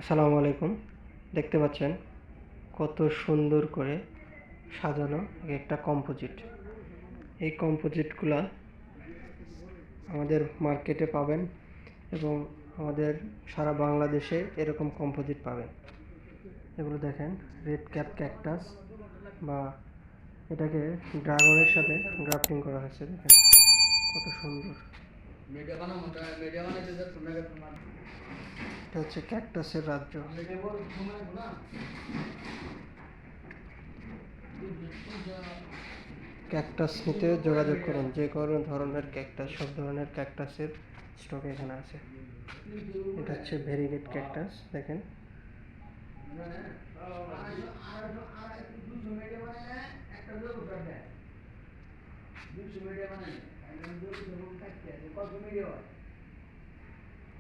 আসসালামু আলাইকুম। দেখতে পাচ্ছেন কত সুন্দর করে সাজানো একটা কম্পোজিট। এই কম্পোজিটগুলা আমাদের মার্কেটে পাবেন এবং আমাদের সারা বাংলাদেশে এরকম কম্পোজিট পাবেন। এগুলো দেখেন, রেড ক্যাপ ক্যাকটাস বা এটাকে ড্রাগনের সাথে গ্রাফটিং করা হয়েছে। দেখেন কত সুন্দর। এটা হচ্ছে ক্যাকটাসের রাজ্য। ক্যাকটাস নিতে যোগাযোগ করুন। যে কোনো ধরনের ক্যাকটাস, সব ধরনের ক্যাকটাসের স্টক এখানে আছে। এটা হচ্ছে ভেরিগেট ক্যাকটাস। দেখেন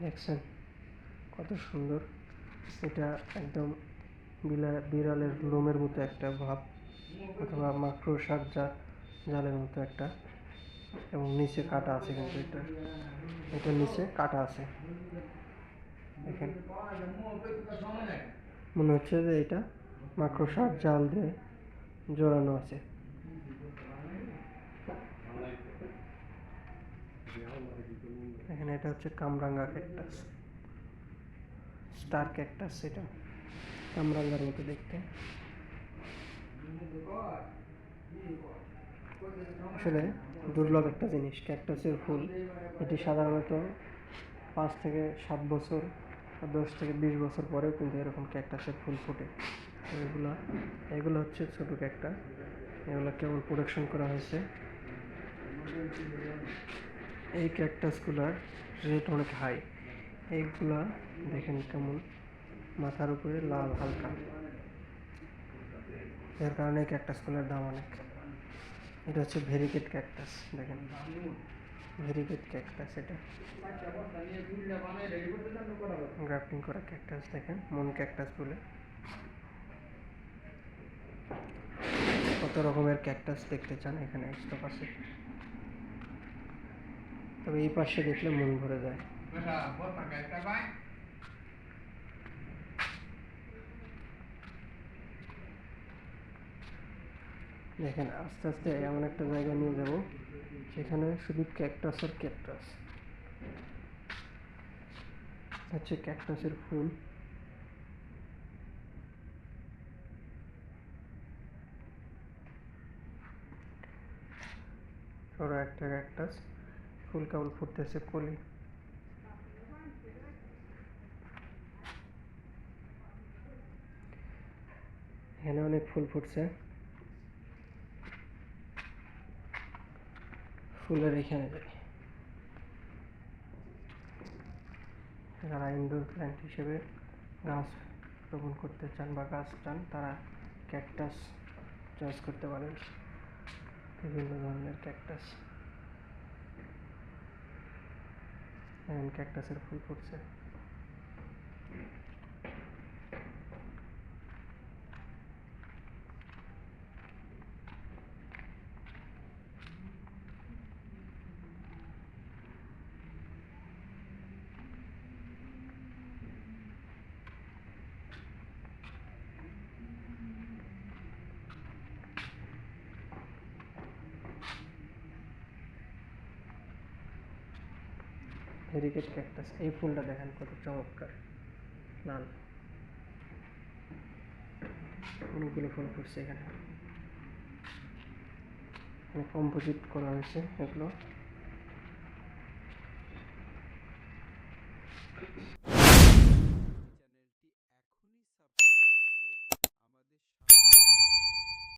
দেখছেন কত সুন্দর। এটা একদম বিড়ালের লোমের মতো একটা ভাব, অথবা মাকড়সার জালের মতো একটা, এবং নিচে কাটা আছে। কিন্তু এটা নিচে কাটা আছে। দেখেন মনে হচ্ছে যে এটা মাকড়সার জাল দিয়ে জড়ানো আছে। এখানে এটা হচ্ছে কামরাঙ্গা ক্যাকটাস, স্টার ক্যাকটাস। এটা কামরাঙ্গার মতো দেখতে। আসলে দুর্লভ একটা জিনিস ক্যাকটাসের ফুল। এটি সাধারণত 5 থেকে 7 বছর, 10 থেকে 20 বছর পরেও কিন্তু এরকম ক্যাকটাসের ফুল ফোটে। এগুলো হচ্ছে ছোট ক্যাকটাস। এগুলো কেবল প্রোডাকশন করা হয়েছে। এই ক্যাকটাসগুলোর রেট অনেক হাই। এইগুলা দেখেন কেমন মাথার উপরে লাল হালকা, এর কারণে ক্যাকটাসগুলোর দাম অনেক। এটা হচ্ছে ভেরিগেট ক্যাকটাস। দেখেন ভেরিগেট ক্যাকটাস, এটা গ্রাফটিং করা ক্যাকটাস। দেখেন মন ক্যাকটাস বলে। কত রকমের ক্যাকটাস দেখতে চান এখানে স্টক আছে। তবে এই পাশে দেখলে মন ভরে যায়। দেখেন আস্তে আস্তে এমন একটা জায়গায় নিয়ে যাব সেখানে শুধু ক্যাকটাস আর ক্যাকটাস। হচ্ছে ক্যাকটাসের ফুল। ছোট একটা ক্যাকটাস, ফুল কেবল ফুটতেছে কলি। এখানে অনেক ফুল ফুটছে। ফুলের এখানে যাই। যারা ইনডোর প্ল্যান্ট হিসেবে গাছ রোপণ করতে চান বা গাছ চান, তারা ক্যাকটাস চয়েস করতে পারেন। বিভিন্ন ধরনের ক্যাকটাস। এখন ক্যাকটাসের ফুল ফুটছে। Variegate cactus. এই ফুলটা দেখেন কত চমৎকার, লাল। অনেকগুলো ফুল ফুটছে এখানে। কম্পোজিট করা হয়েছে এগুলো।